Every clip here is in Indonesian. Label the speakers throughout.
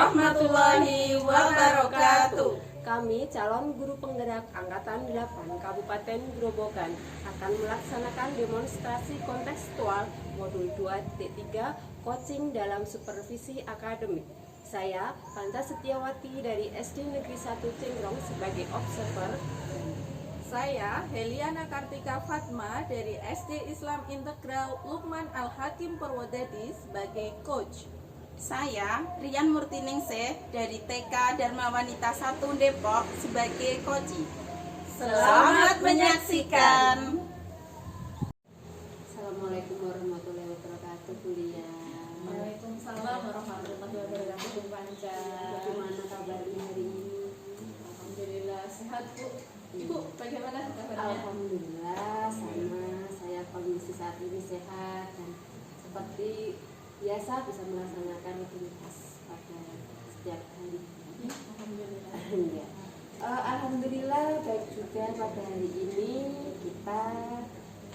Speaker 1: warahmatullahi wabarakatuh.
Speaker 2: Kami calon guru penggerak Angkatan 8 Kabupaten Grobogan akan melaksanakan demonstrasi kontekstual modul 2.3 coaching dalam supervisi akademik. Saya, Panta Setiawati dari SD Negeri 1 Cengrong sebagai observer.
Speaker 1: Saya, Heliana Kartika Fatma dari SD Islam Integral Lukman Al-Hakim Purwodadi sebagai coach.
Speaker 3: Saya, Rian Murtiningsih dari TK Dharma Wanita 1 Depok sebagai coach.
Speaker 1: Selamat menyaksikan.
Speaker 2: Assalamualaikum warahmatullahi wabarakatuh, kuliah.
Speaker 1: Waalaikumsalam warahmatullahi wabarakatuh, Bu Panca.
Speaker 2: Bagaimana kabarnya hari ini?
Speaker 1: Alhamdulillah sehat, Bu. Ibu, bagaimana kabarnya?
Speaker 2: Alhamdulillah, sama saya kondisi saat ini sehat dan seperti biasa bisa melaksanakan rutinitas pada setiap hari.
Speaker 1: Alhamdulillah.
Speaker 2: Alhamdulillah baik juga pada hari ini kita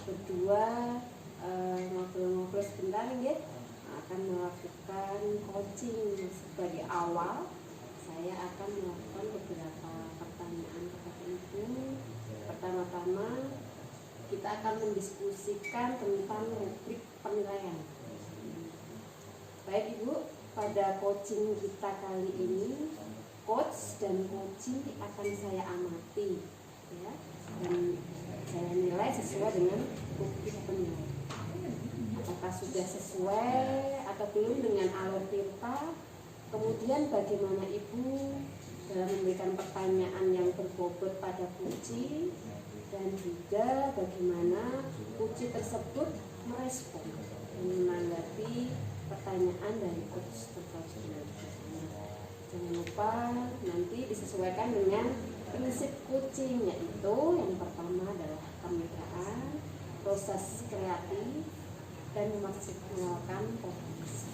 Speaker 2: berdua ngobrol-ngobrol sebentar ya, akan melakukan coaching. Sebagai awal saya akan melakukan beberapa pertanyaan kepada Ibu. Pertama-tama kita akan mendiskusikan tentang rubrik penilaian. Baik Ibu, pada coaching kita kali ini coach dan coaching akan saya amati ya, dan saya nilai sesuai dengan rubrik penilaian. Apakah sudah sesuai atau belum dengan alur Tirta? Kemudian bagaimana Ibu dalam memberikan pertanyaan yang berbobot pada Puji, dan juga bagaimana Puji tersebut merespon dan menanggapi pertanyaan dari coach tersebut. Jangan lupa nanti disesuaikan dengan prinsip coaching, yaitu yang pertama adalah kemitraan, proses kreatif, dan memaksimalkan potensi.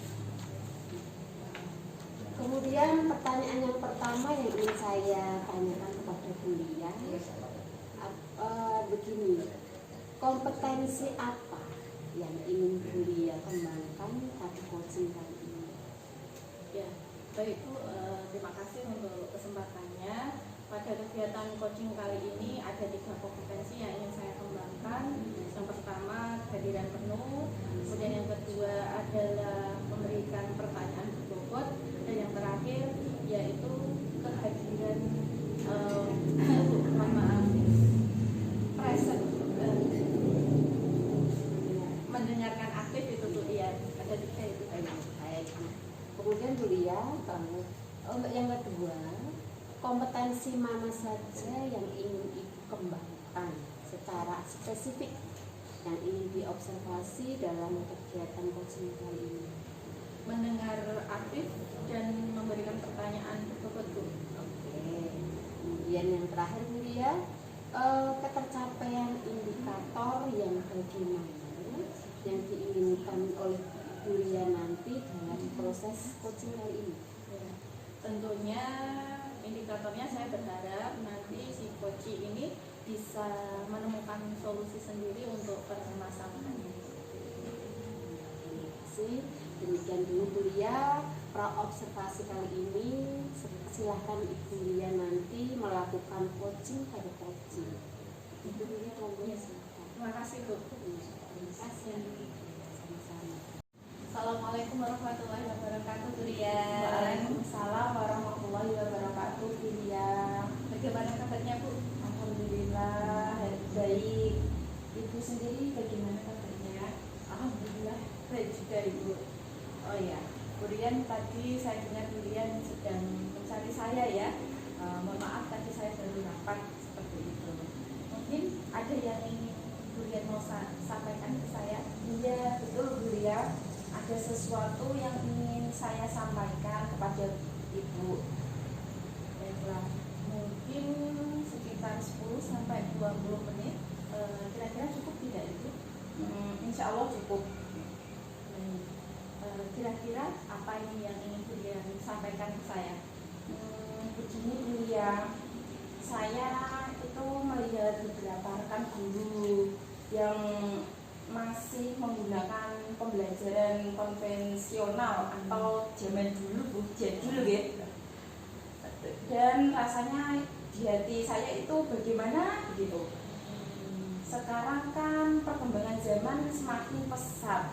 Speaker 2: Kemudian pertanyaan yang pertama yang ingin saya tanyakan kepada kuliah begini, kompetensi apa yang ingin kuliah kembangkan pada coaching kali ini?
Speaker 1: Ya, baik Bu, terima kasih untuk kesempatannya. Pada kegiatan coaching kali ini ada 3 kompetensi yang ingin saya kembangkan. Yang pertama, kehadiran penuh. Kemudian yang kedua adalah memberikan pertanyaan berbobot. Dan yang terakhir yaitu kehadiran present, mendengarkan aktif itu tuh ya, ada 3 itu.
Speaker 2: Baik. Kemudian kuliah, untuk yang kedua, kompetensi mana saja yang ingin Ibu kembangkan secara spesifik yang ingin diobservasi dalam kegiatan coaching kali ini?
Speaker 1: Mendengar aktif dan memberikan pertanyaan berbobot Bu.
Speaker 2: Oke. Kemudian yang terakhir kuliah, ketercapaian indikator yang bagaimana yang diinginkan oleh kuliah nanti dalam proses coaching kali ini?
Speaker 1: Ya, tentunya indikatornya saya berharap nanti si coach ini bisa menemukan solusi sendiri untuk permasalahannya.
Speaker 2: Terima kasih. Demikian dulu kuliah pra-observasi kali ini. Silahkan Ibu kuliah nanti melakukan coaching pada coaching. Ibu kuliah ngomongnya silahkan.
Speaker 1: Terima kasih Bu.
Speaker 2: Terima kasih. Sama-sama.
Speaker 1: Assalamualaikum warahmatullahi wabarakatuh kuliah.
Speaker 3: Waalaikumsalam warahmatullahi wabarakatuh.
Speaker 1: Bagaimana kabarnya Bu?
Speaker 3: Alhamdulillah baik. Ibu sendiri bagaimana kabarnya?
Speaker 1: Alhamdulillah baik juga Ibu. Oh ya, Kurian tadi saya dengar Kurian sedang mencari saya ya. Mohon maaf tadi saya baru rapat seperti itu. Mungkin ada yang ingin Kurian mau sampaikan ke saya?
Speaker 3: Iya betul Guria, ada sesuatu yang ingin saya sampaikan kepada Ibu.
Speaker 1: Baiklah, mungkin sekitar 10 sampai 20 menit. Kira-kira cukup tidak Ibu?
Speaker 3: Insya Allah cukup.
Speaker 1: Kira-kira apa ini yang ingin Kurian sampaikan ke saya?
Speaker 3: Begini Guria, saya itu melihat beberapa rekan guru yang masih menggunakan pembelajaran konvensional atau zaman dulu Bu, jadul ya. Dan rasanya di hati saya itu bagaimana begitu. Sekarang kan perkembangan zaman semakin pesat.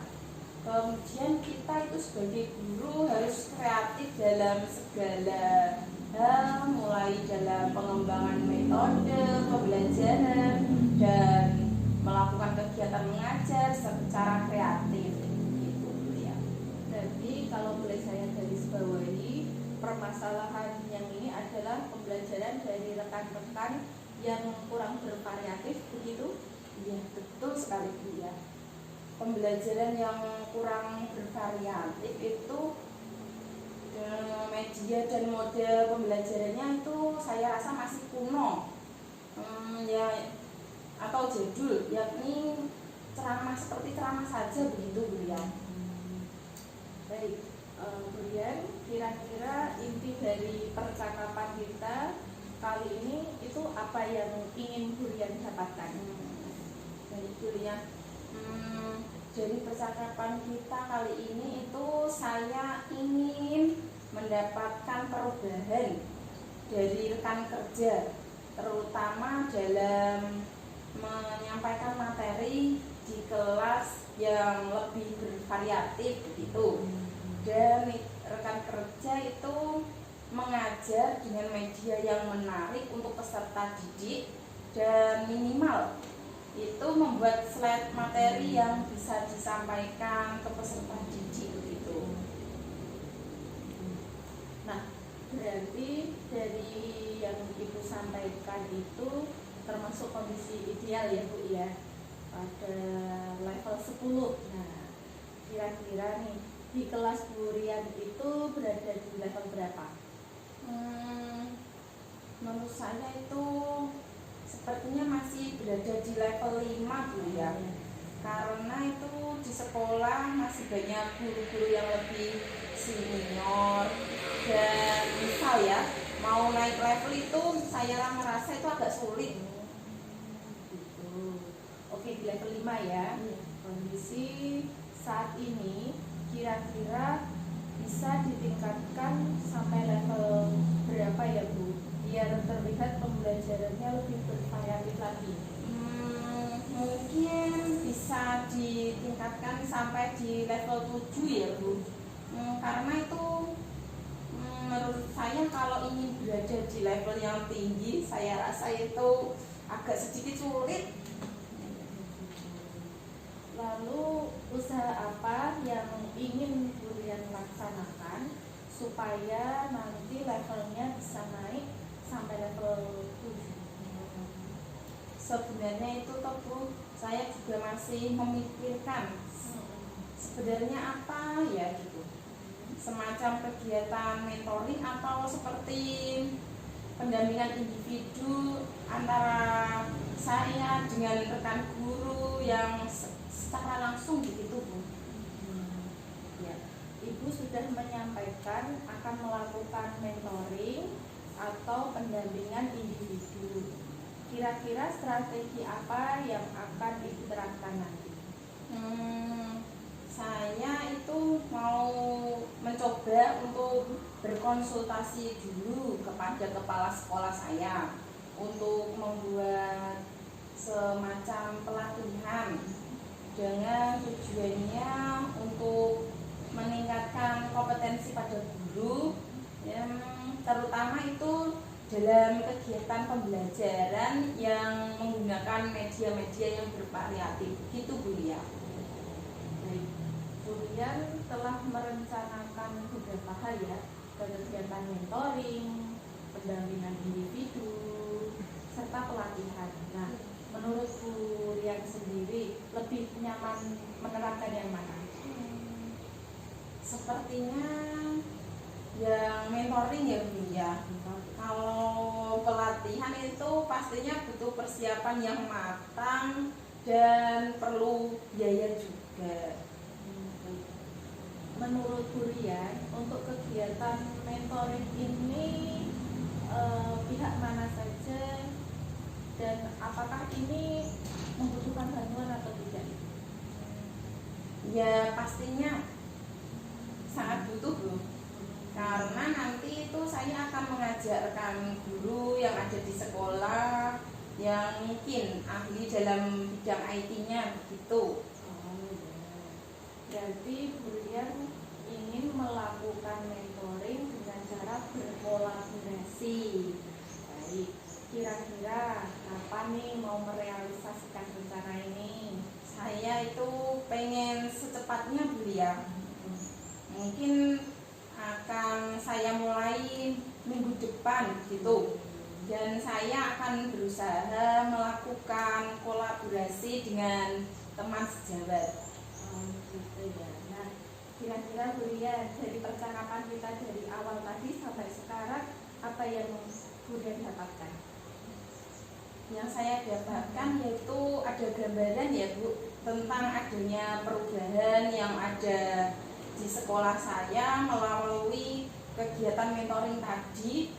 Speaker 3: Kemudian kita itu sebagai guru harus kreatif dalam segala hal, mulai dalam pengembangan metode pembelajaran dan melakukan kegiatan mengajar secara kreatif gitu ya.
Speaker 1: Jadi kalau boleh saya garis bawahi, permasalahan yang ini adalah pembelajaran dari rekan-rekan yang kurang bervariatif, begitu?
Speaker 2: Iya, betul sekali Bu ya.
Speaker 3: Pembelajaran yang kurang bervariatif itu media dan mode pembelajarannya itu saya rasa masih kuno, ya, atau jadul, yakni ceramah seperti ceramah saja begitu Bu ya.
Speaker 1: Baik, kemudian kira-kira inti dari percakapan kita kali ini itu apa yang ingin Burian dapatkan?
Speaker 3: Baik Bu ya. Dari percakapan kita kali ini itu saya ingin mendapatkan perubahan dari rekan kerja, terutama dalam menyampaikan materi di kelas yang lebih bervariatif begitu. Dan rekan kerja itu mengajar dengan media yang menarik untuk peserta didik dan minimal itu membuat slide materi yang bisa disampaikan ke peserta didik begitu.
Speaker 1: Nah, berarti dari yang Ibu sampaikan itu termasuk kondisi ideal ya Bu ya, pada level 10. Nah, kira-kira nih di kelas Burian itu berada di level berapa?
Speaker 3: Menurut saya itu sepertinya masih berada di level 5 Bu ya. Karena itu di sekolah masih banyak guru-guru yang lebih senior, dan misal ya mau naik level itu saya merasa itu agak sulit.
Speaker 1: Gitu. Oke, di level 5 ya. Kondisi saat ini kira-kira bisa ditingkatkan sampai level berapa ya Bu? Biar terlihat pembelajarannya lebih bervariatif lagi.
Speaker 3: Mungkin bisa ditingkatkan sampai di level 7 ya Bu. Karena itu menurut saya kalau ingin berada di level yang tinggi, saya rasa itu agak sedikit sulit.
Speaker 1: Lalu usaha apa yang ingin Burian laksanakan supaya nanti levelnya bisa naik sampai level 7?
Speaker 3: Sebenarnya itu toh Bu, saya juga masih memikirkan sebenarnya apa ya gitu. Semacam kegiatan mentoring atau seperti pendampingan individu antara saya dengan rekan guru yang secara langsung begitu Bu.
Speaker 1: Ya, Ibu sudah menyampaikan akan melakukan mentoring atau pendampingan individu. Kira-kira strategi apa yang akan Ibu terapkan nanti?
Speaker 3: Saya itu mau mencoba untuk berkonsultasi dulu kepada kepala sekolah saya untuk membuat semacam pelatihan dengan tujuannya untuk meningkatkan kompetensi pada guru, yang terutama itu dalam kegiatan pembelajaran yang menggunakan media-media yang bervariatif gitu Bu ya.
Speaker 1: Baik, Burian telah merencanakan beberapa hal ya, kegiatan mentoring, pendampingan individu, serta pelatihan. Nah, menurut Burian sendiri lebih nyaman menerapkan yang mana?
Speaker 3: Sepertinya yang mentoring ya Bu ya. Kalau pelatihan itu pastinya butuh persiapan yang matang dan perlu biaya juga.
Speaker 1: Menurut Burian, untuk kegiatan mentoring ini pihak mana saja dan apakah ini membutuhkan bantuan atau tidak?
Speaker 3: Ya pastinya sangat butuh Bu, karena nanti itu saya akan mengajarkan guru yang ada di sekolah yang mungkin ahli dalam bidang IT-nya begitu.
Speaker 1: Berarti Brian ingin melakukan mentoring dengan cara berkolaborasi. Baik, kira-kira kapan nih mau merealisasikan rencana ini?
Speaker 3: Saya itu pengen secepatnya Bu ya. Mungkin akan saya mulai minggu depan gitu. Dan saya akan berusaha melakukan kolaborasi dengan teman sejawat.
Speaker 1: Gitu ya. Nah, kira-kira Brian dari percakapan kita dari awal tadi sampai sekarang apa yang Brian dapatkan?
Speaker 3: Yang saya dapatkan yaitu ada gambaran ya Bu tentang adanya perubahan yang ada di sekolah saya melalui kegiatan mentoring tadi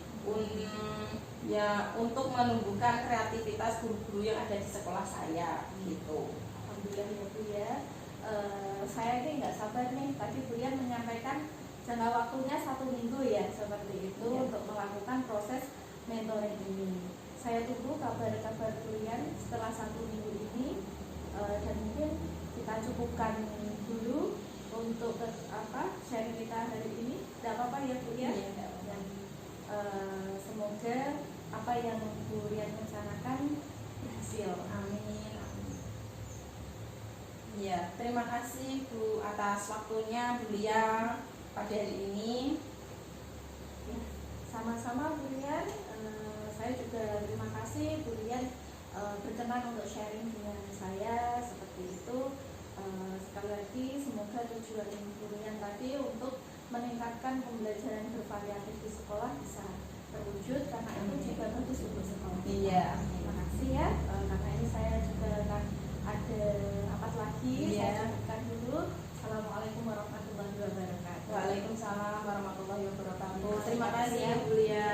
Speaker 3: untuk menumbuhkan kreativitas guru-guru yang ada di sekolah saya gitu.
Speaker 1: Alhamdulillah ya Bu ya. Saya ini nggak sabar nih, tadi Brian menyampaikan jangka waktunya 1 minggu ya seperti itu
Speaker 3: Ya.
Speaker 1: untuk melakukan proses mentoring ini. Saya tunggu kabar-kabar Brian setelah 1 minggu ini, dan mungkin kita cukupkan dulu untuk sharing kita hari ini. Tidak apa-apa ya Bu ya.
Speaker 3: Iya.
Speaker 1: Dan semoga apa yang Brian rencanakan berhasil.
Speaker 3: Amin. Ya, terima kasih Bu atas waktunya Bu Lia pada hari ini.
Speaker 1: Ya, sama-sama Bu Lian. Saya juga terima kasih Bu Lian berkenan untuk sharing dengan saya seperti itu. Sekali lagi semoga tujuan Bu Lian tadi untuk meningkatkan pembelajaran bervariatif di sekolah bisa terwujud, karena itu juga bagus untuk sekolah.
Speaker 3: Iya.
Speaker 1: Terima kasih ya. Karena ini saya juga akan ada rapat lagi.
Speaker 3: Iya.
Speaker 1: Saya cukupkan dulu. Assalamualaikum warahmatullahi wabarakatuh.
Speaker 3: Waalaikumsalam warahmatullahi wabarakatuh. Terima kasih ya Bu Lia.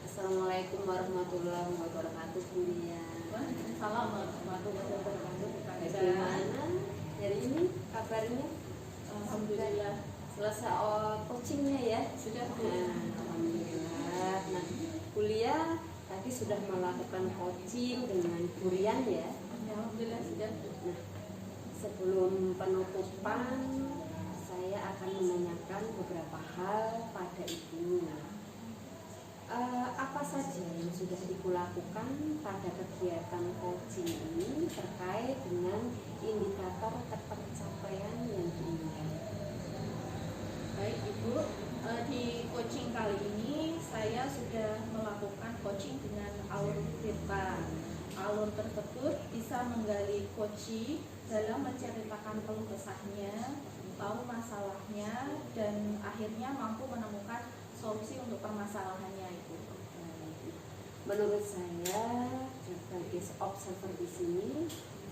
Speaker 2: Assalamualaikum warahmatullahi wabarakatuh, Bu Lia.
Speaker 1: Waalaikumsalam warahmatullahi wabarakatuh.
Speaker 2: Bagaimana hari ini kabarnya?
Speaker 1: Alhamdulillah
Speaker 2: Selesai coachingnya ya?
Speaker 1: sudah Bu.
Speaker 2: Alhamdulillah. Nah, kuliah tadi sudah melakukan coaching dengan Brian ya.
Speaker 1: Alhamdulillah sudah.
Speaker 2: Nah, sebelum penutupan saya akan menanyakan beberapa hal pada Ibu. Apa saja yang sudah Ibu lakukan pada kegiatan coaching ini terkait dengan indikator terpencapaian yang diinginkan?
Speaker 1: Baik Ibu, di coaching kali ini saya sudah melakukan coaching dengan alur Tirta. Alur tersebut bisa menggali coaching dalam menceritakan keluh kesahnya, tahu masalahnya, dan akhirnya mampu menemukan solusi untuk permasalahannya Ibu.
Speaker 2: Menurut saya sebagai observer di sini,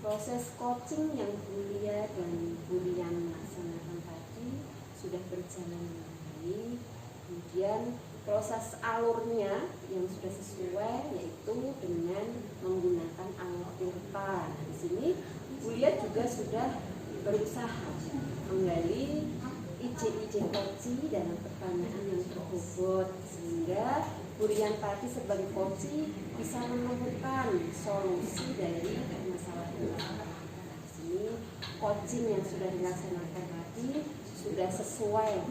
Speaker 2: proses coaching yang Bulia dan Brian laksanakan tadi sudah berjalan dengan baik. Kemudian proses alurnya yang sudah sesuai yaitu dengan menggunakan alur Tirta. Nah, di sini Bulia juga sudah berusaha menggali ide-ide coaching dalam pertanyaan yang berbobot sehingga Brian tadi sebagai coaching bisa menemukan solusi dari permasalahan. Di sini coaching yang sudah dilaksanakan tadi sudah sesuai,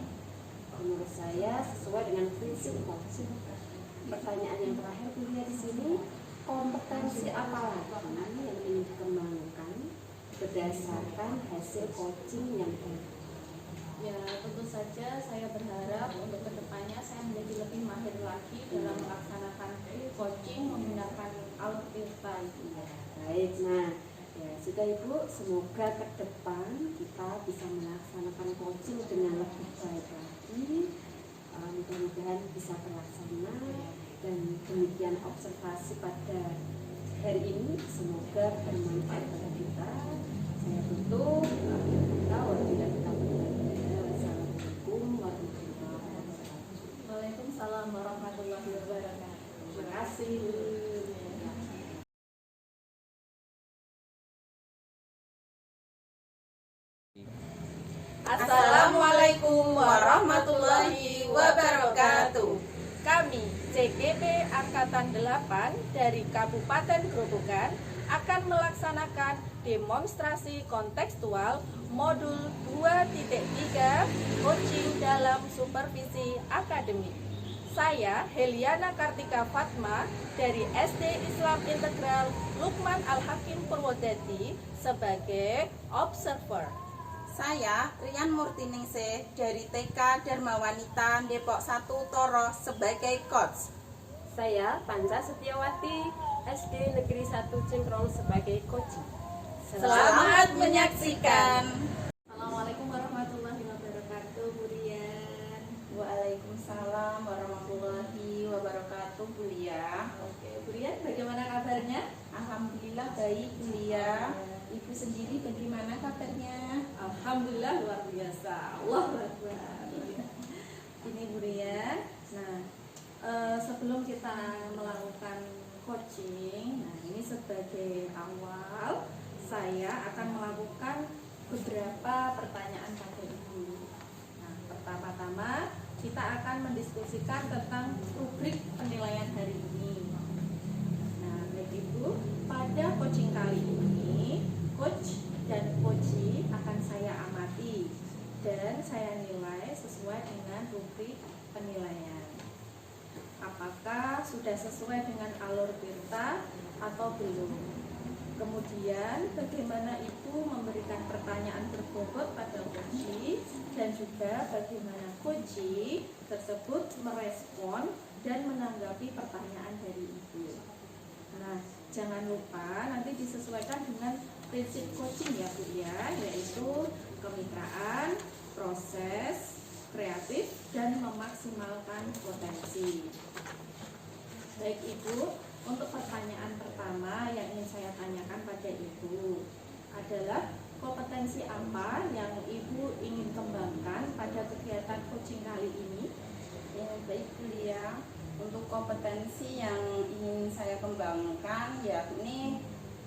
Speaker 2: menurut saya sesuai dengan prinsip coaching. Pertanyaan yang terakhir Bulia di sini, kompetensi apa lagi yang ingin dikembangkan berdasarkan hasil coaching yang tadi?
Speaker 1: Ya, tentu saja saya berharap untuk kedepannya saya menjadi lebih mahir lagi dalam melaksanakan coaching menggunakan alur Tirta itu.
Speaker 2: Ya, baik. Nah, ya sudah Ibu, semoga ke depan kita bisa melaksanakan coaching dengan lebih baik lagi. Mudah-mudahan bisa terlaksana, dan demikian observasi pada hari ini, semoga bermanfaat bagi kita. Saya tutup. Wassalamualaikum warahmatullahi wabarakatuh.
Speaker 1: Waalaikumsalam warahmatullahi wabarakatuh. Terima kasih. Angkatan 8 dari Kabupaten Grobogan akan melaksanakan demonstrasi kontekstual modul 2.3 coaching dalam supervisi akademik. Saya Heliana Kartika Fatma dari SD Islam Integral Lukman Al-Hakim Purwodadi sebagai observer.
Speaker 3: Saya Rian Murtiningsih dari TK Dharma Wanita Depok 1 Toro sebagai coach.
Speaker 2: Saya Panca Setiawati, SD Negeri 1 Cengkrong sebagai coach.
Speaker 3: Selamat menyaksikan.
Speaker 1: Assalamualaikum warahmatullahi wabarakatuh, Bu Rian.
Speaker 3: Waalaikumsalam warahmatullahi wabarakatuh, Bu Lia.
Speaker 1: Oke, Bu Rian, bagaimana kabarnya?
Speaker 3: Alhamdulillah baik, Bu Lia. Ibu sendiri bagaimana kabarnya?
Speaker 1: Alhamdulillah luar biasa. Allahu Akbar. Ini Bu Rian. Nah, sebelum kita melakukan coaching, nah ini sebagai awal saya akan melakukan beberapa pertanyaan pada Ibu. Nah, pertama-tama kita akan mendiskusikan tentang rubrik penilaian hari ini. Nah, baik Ibu, pada coaching kali ini, coach dan coachee akan saya amati dan saya nilai sesuai dengan rubrik penilaian. Apakah sudah sesuai dengan alur Tirta atau belum? Kemudian bagaimana Ibu memberikan pertanyaan berbobot pada coachee dan juga bagaimana coachee tersebut merespon dan menanggapi pertanyaan dari Ibu. Nah, jangan lupa nanti disesuaikan dengan prinsip coaching ya Bu ya, yaitu kemitraan, proses, kreatif, dan memaksimalkan potensi. Baik Ibu, untuk pertanyaan pertama yang ingin saya tanyakan pada Ibu adalah kompetensi apa yang Ibu ingin kembangkan pada kegiatan coaching kali ini?
Speaker 3: Ya, baik Bu Lia. Untuk kompetensi yang ingin saya kembangkan yakni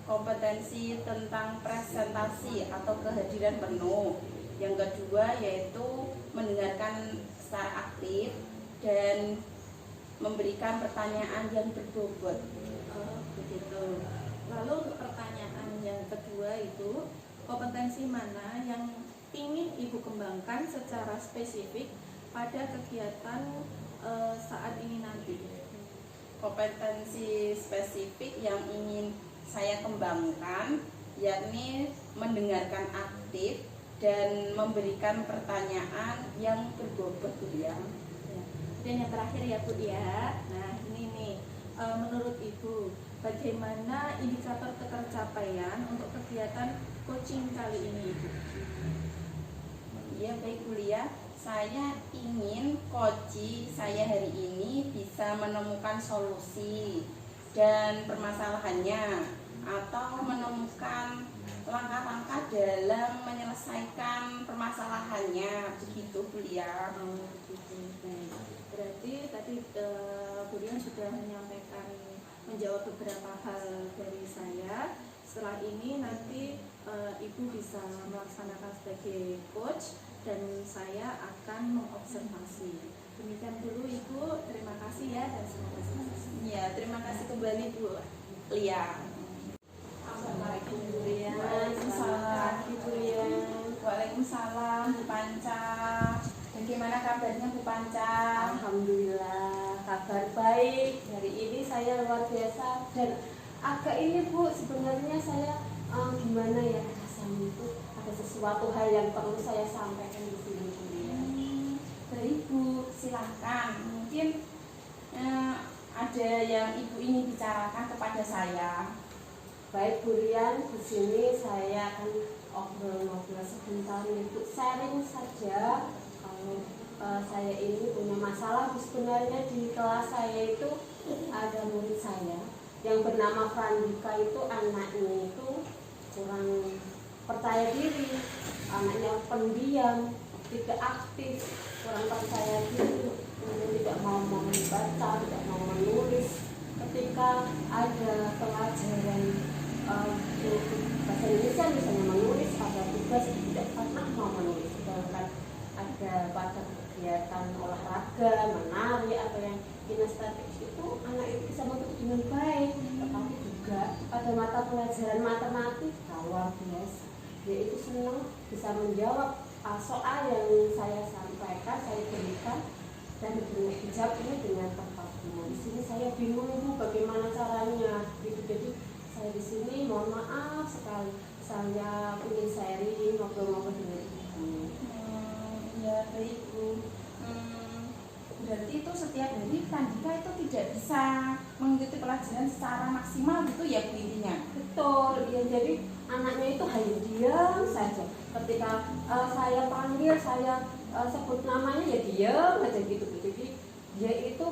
Speaker 3: kompetensi tentang presentasi atau kehadiran penuh. Yang kedua yaitu mendengarkan secara aktif dan memberikan pertanyaan yang berbobot.
Speaker 1: Begitu. Lalu untuk pertanyaan yang kedua itu, kompetensi mana yang ingin Ibu kembangkan secara spesifik pada kegiatan saat ini nanti?
Speaker 3: Kompetensi spesifik yang ingin saya kembangkan yakni mendengarkan aktif dan memberikan pertanyaan yang berbobot ya.
Speaker 1: Dan yang terakhir ya Bu ya. Nah ini nih, menurut Ibu bagaimana indikator ketercapaian untuk kegiatan coaching kali ini Ibu?
Speaker 3: Ya baik Bu Lia, saya ingin coaching saya hari ini bisa menemukan solusi dan permasalahannya atau menemukan langkah-langkah dalam menyelesaikan permasalahannya, begitu Bu Lia.
Speaker 1: Berarti tadi Bu Rian sudah menjawab beberapa hal dari saya. Setelah ini nanti Ibu bisa melaksanakan sebagai coach dan saya akan mengobservasi. Demikian dulu Ibu, terima kasih ya dan semoga sukses.
Speaker 3: Ya, terima kasih kembali Bu Lia.
Speaker 1: Assalamualaikum Bu Rian.
Speaker 3: Waalaikumsalam
Speaker 1: Bu Rian.
Speaker 3: Waalaikumsalam Bu Panca. Bagaimana kabarnya Bu Panca?
Speaker 2: Alhamdulillah kabar baik. Hari ini saya luar biasa dan agak ini Bu, sebenarnya saya gimana ya rasanya itu ada sesuatu hal yang perlu saya sampaikan di sini Bu ya.
Speaker 3: Baik Bu, silahkan. Mungkin ada yang Ibu ingin bicarakan kepada saya.
Speaker 2: Baik Bu Rian, di sini saya akan ngobrol-ngobrol sebentar nih Bu, sharing saja. Kalau saya ini punya masalah, sebenarnya di kelas saya itu ada murid saya yang bernama Frandika, itu anaknya itu kurang percaya diri, anaknya pendiam, tidak aktif, kurang percaya diri, kemudian tidak mau membaca, tidak mau menulis. Ketika ada pelajaran bahasa Indonesia misalnya menulis, ada tugas tidak pernah mau menulis. Sedangkan ada pada kegiatan olahraga, menari atau yang kinestetik itu anak itu bisa mengikuti dengan baik, tetapi juga pada mata pelajaran matematika luar biasa, dia itu senang bisa menjawab soal yang saya sampaikan, saya berikan dan dijawab ini dengan tepat. Nah, di sini saya bingung Bu, bagaimana caranya gitu. Jadi saya di sini mohon maaf sekali, saya ingin sharing ngobrol-ngobrol dengan Ibu.
Speaker 3: Ya baik Bu. Berarti itu setiap hari Pandika itu tidak bisa mengikuti pelajaran secara maksimal gitu ya Bu intinya?
Speaker 2: Betul, ya, jadi anaknya itu hanya diam saja. Ketika saya panggil, saya sebut namanya ya diam aja gitu Bu. Jadi dia itu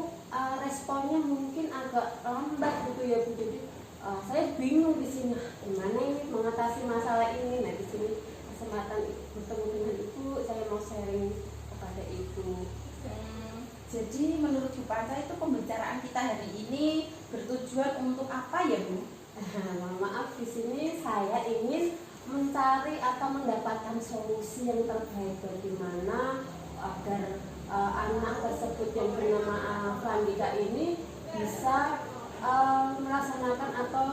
Speaker 2: responnya mungkin agak lambat gitu ya Bu. Jadi saya bingung di sini gimana ini mengatasi masalah ini. Nah, di sini kesempatan bertemu dengan Ibu, saya mau sharing kepada Ibu.
Speaker 3: Jadi menurut Bu Panca itu pembicaraan kita hari ini bertujuan untuk apa ya Bu?
Speaker 2: Mohon maaf, di sini saya ingin mencari atau mendapatkan solusi yang terbaik bagaimana agar anak tersebut yang bernama Pandika ini bisa melaksanakan atau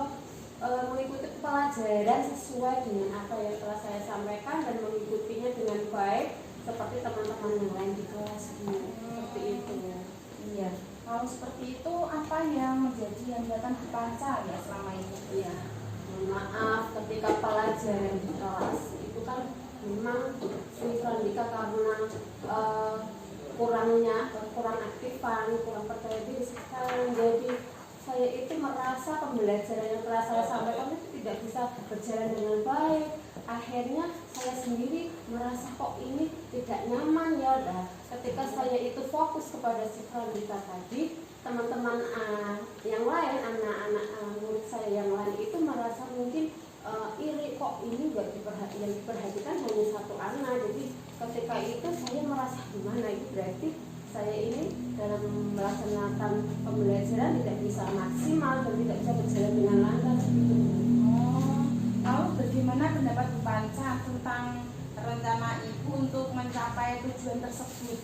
Speaker 2: mengikuti pelajaran sesuai dengan apa yang telah saya sampaikan dan mengikutinya dengan baik seperti teman-teman yang lain di kelas Bu. Seperti itu.
Speaker 3: Iya. Kalau seperti itu apa yang menjadi hambatan Bu Panca ya selama ini?
Speaker 2: Iya. Mohon maaf, ketika pelajaran di kelas itu kan memang si Pandika karena kurang aktifan, kurang percaya diri sekali. Jadi saya itu merasa pembelajaran yang telah saya sampaikan itu tidak bisa berjalan dengan baik. Akhirnya saya sendiri merasa kok ini tidak nyaman ya. Nah, ketika saya itu fokus kepada si Pandika tadi, teman-teman yang lain, anak-anak murid saya yang lain itu merasa mungkin iri, kok ini yang diperhatikan hanya satu anak. Jadi ketika itu saya merasa gimana, itu berarti saya ini dalam melaksanakan pembelajaran tidak bisa maksimal dan tidak bisa berjalan dengan lancar gitu.
Speaker 3: Lalu bagaimana pendapat Bu Panca tentang rencana Ibu untuk mencapai tujuan tersebut?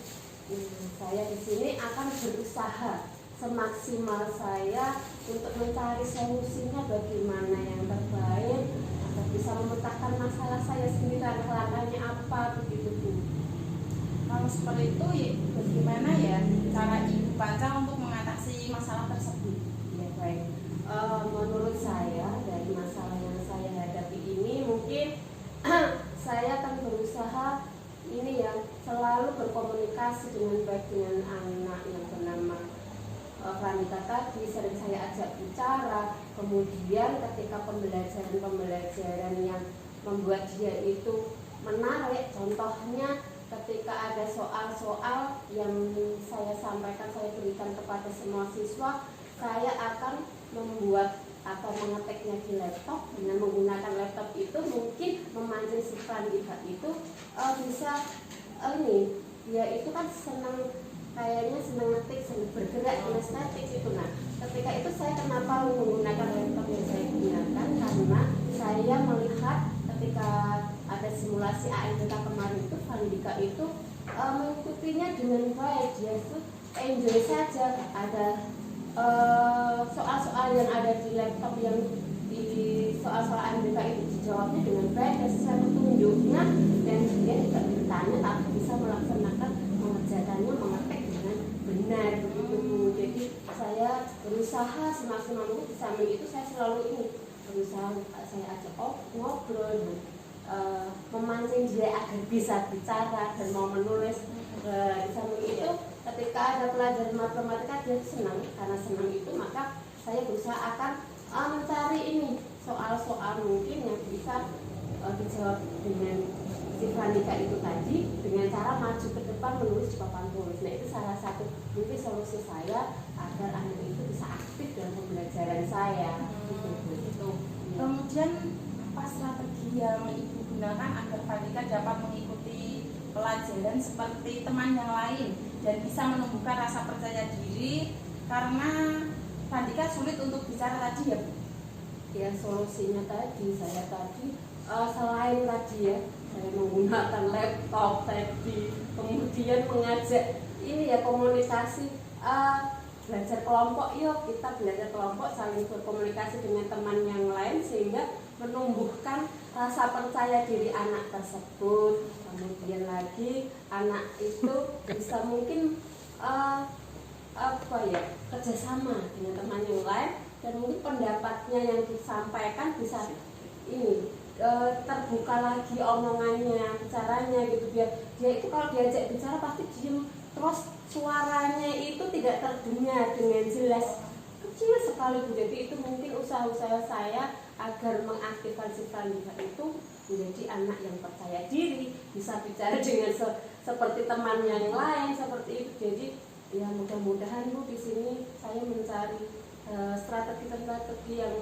Speaker 2: Saya di sini akan berusaha semaksimal saya untuk mencari solusinya bagaimana yang terbaik agar bisa memecahkan masalah saya sendiri, langkah-langkahnya apa begitu Bu.
Speaker 3: Kalau seperti itu ya bagaimana ya cara Ibu Panca untuk mengatasi masalah tersebut?
Speaker 2: Ya baik, menurut saya dari masalah yang saya hadapi ini mungkin saya akan berusaha ini ya selalu berkomunikasi dengan baik dengan anak yang bernama Pandika tadi, sering saya ajak bicara. Kemudian ketika pembelajaran yang membuat dia itu menarik, contohnya ketika ada soal-soal yang saya sampaikan, saya berikan kepada semua siswa, saya akan membuat atau mengetiknya di laptop. Dengan menggunakan laptop itu mungkin memancing si Pandika itu bisa ini, dia itu kan kayaknya senang ngetik, senang bergerak, kinestetik itu. Nah, ketika itu saya kenapa menggunakan laptop yang saya gunakan, karena saya melihat ketika ada simulasi ANBK kemarin itu Pandika itu mengikutinya dengan baik, dia itu enjoy saja. Ada soal-soal yang ada di laptop yang di soal-soal ANBK itu dijawabnya dengan baik dan sesuai petunjuknya, dan dia tidak bertanya tapi bisa melaksanakan mengerjakannya, mengetik dengan benar begitu Bu. Jadi saya berusaha semaksimal mungkin. Di samping itu saya selalu ini berusaha saya ajak ngobrol dan memancing dia agar bisa bicara dan mau menulis. Di samping itu ketika ada pelajaran matematika dia senang, karena senang itu maka saya berusaha akan mencari ini soal-soal mungkin yang bisa dijawab dengan si Pandika itu tadi dengan cara maju ke depan menulis di papan tulis. Nah, itu salah satu mungkin solusi saya agar anak itu bisa aktif dalam pembelajaran saya. Itu.
Speaker 3: Kemudian apa strategi yang Ibu gunakan agar Pandika dapat mengikuti pelajaran seperti teman yang lain dan bisa menumbuhkan rasa percaya diri, karena Pandika sulit untuk bicara tadi ya Bu?
Speaker 2: Ya, solusinya tadi saya selain tadi ya saya menggunakan laptop tadi, kemudian mengajak ini ya komunikasi, belajar kelompok, yuk kita belajar kelompok, saling berkomunikasi dengan teman yang lain sehingga menumbuhkan rasa percaya diri anak tersebut. Kemudian lagi anak itu bisa mungkin kerjasama dengan teman yang lain, dan mungkin pendapatnya yang disampaikan bisa ini terbuka lagi omongannya, bicaranya gitu, biar dia itu kalau diajak bicara pasti diem, terus suaranya itu tidak terdengar dengan jelas, kecil sekali Bu. Jadi itu mungkin usaha-usaha saya agar mengaktifkan si Fandika itu menjadi anak yang percaya diri, bisa bicara dengan seperti teman yang lain seperti itu. Jadi ya mudah-mudahan Bu di sini saya mencari strategi-strategi yang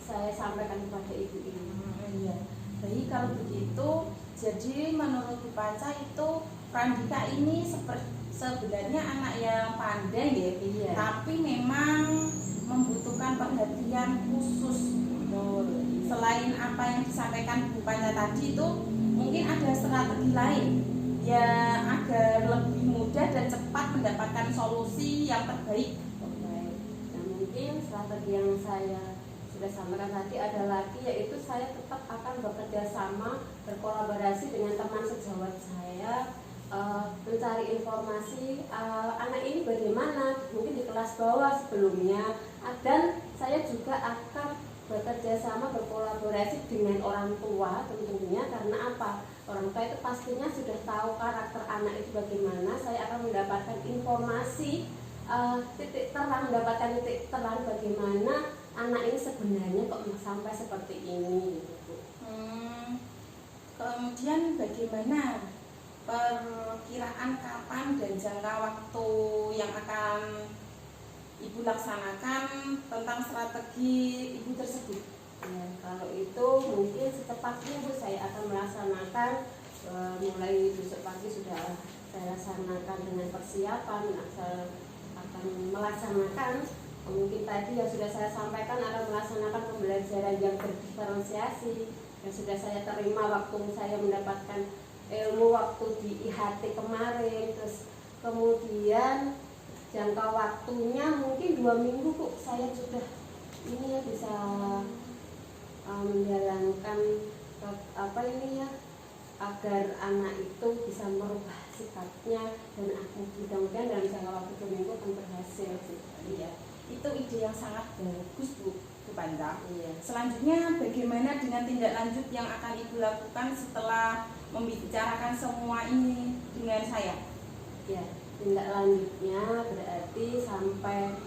Speaker 2: saya sampaikan kepada ibu ini.
Speaker 3: Iya. Baik, kalau begitu, jadi menurut Bu Panca itu Prandika ini sebenarnya anak yang pandai ya,
Speaker 2: Iya.
Speaker 3: tapi memang membutuhkan perhatian khusus. Selain apa yang disampaikan Bu Panca tadi itu, mungkin ada strategi lain ya agar lebih mudah dan cepat mendapatkan solusi yang terbaik.
Speaker 2: Nah, mungkin strategi yang saya sudah sampaikan tadi ada lagi, yaitu saya tetap akan bekerja sama, berkolaborasi dengan teman sejawat saya, mencari informasi anak ini bagaimana mungkin di kelas bawah sebelumnya, dan saya juga akan bekerja sama, berkolaborasi dengan orang tua tentunya. Karena apa? Orang tua itu pastinya sudah tahu karakter anak itu bagaimana. Saya akan mendapatkan informasi mendapatkan titik terang bagaimana anak ini sebenarnya kok sampai seperti ini gitu.
Speaker 3: Kemudian bagaimana perkiraan kapan dan jangka waktu yang akan Ibu laksanakan tentang strategi Ibu tersebut?
Speaker 2: Ya, kalau itu mungkin secepatnya Bu saya akan melaksanakan, mulai besok pagi sudah saya laksanakan dengan persiapan, akan melaksanakan. Mungkin tadi yang sudah saya sampaikan akan melaksanakan pembelajaran yang berdiferensiasi yang sudah saya terima waktu saya mendapatkan ilmu waktu di IHT kemarin. Terus kemudian jangka waktunya mungkin 2 minggu Bu, saya sudah ini ya bisa menjalankan agar anak itu bisa merubah sikapnya, dan aku mudah-mudahan dalam jangka waktu 2 minggu akan berhasil.
Speaker 3: Iya, itu ide yang sangat bagus Bu Panca.
Speaker 2: Iya.
Speaker 3: Selanjutnya bagaimana dengan tindak lanjut yang akan Ibu lakukan setelah membicarakan semua ini dengan saya?
Speaker 2: Ya, tindak lanjutnya berarti sampai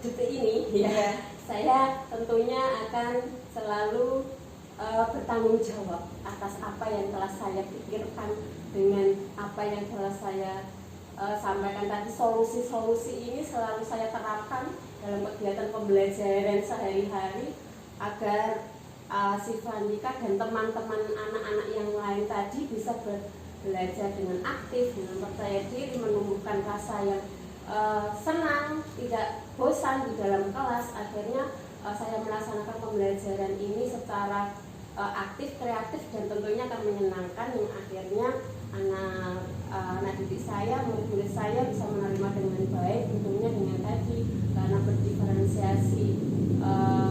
Speaker 2: detik ini ya, saya tentunya akan selalu bertanggung jawab atas apa yang telah saya pikirkan, dengan apa yang telah saya sampaikan tadi. Solusi-solusi ini selalu saya terapkan dalam kegiatan pembelajaran sehari-hari agar si Fandika dan teman-teman anak-anak yang lain tadi bisa belajar dengan aktif, dengan percaya diri, menumbuhkan rasa yang senang, tidak bosan di dalam kelas. Akhirnya saya melaksanakan pembelajaran ini secara aktif, kreatif, dan tentunya akan menyenangkan, yang akhirnya anak didik saya, murid-murid saya bisa menerima dengan baik, tentunya dengan tadi karena berdiferensiasi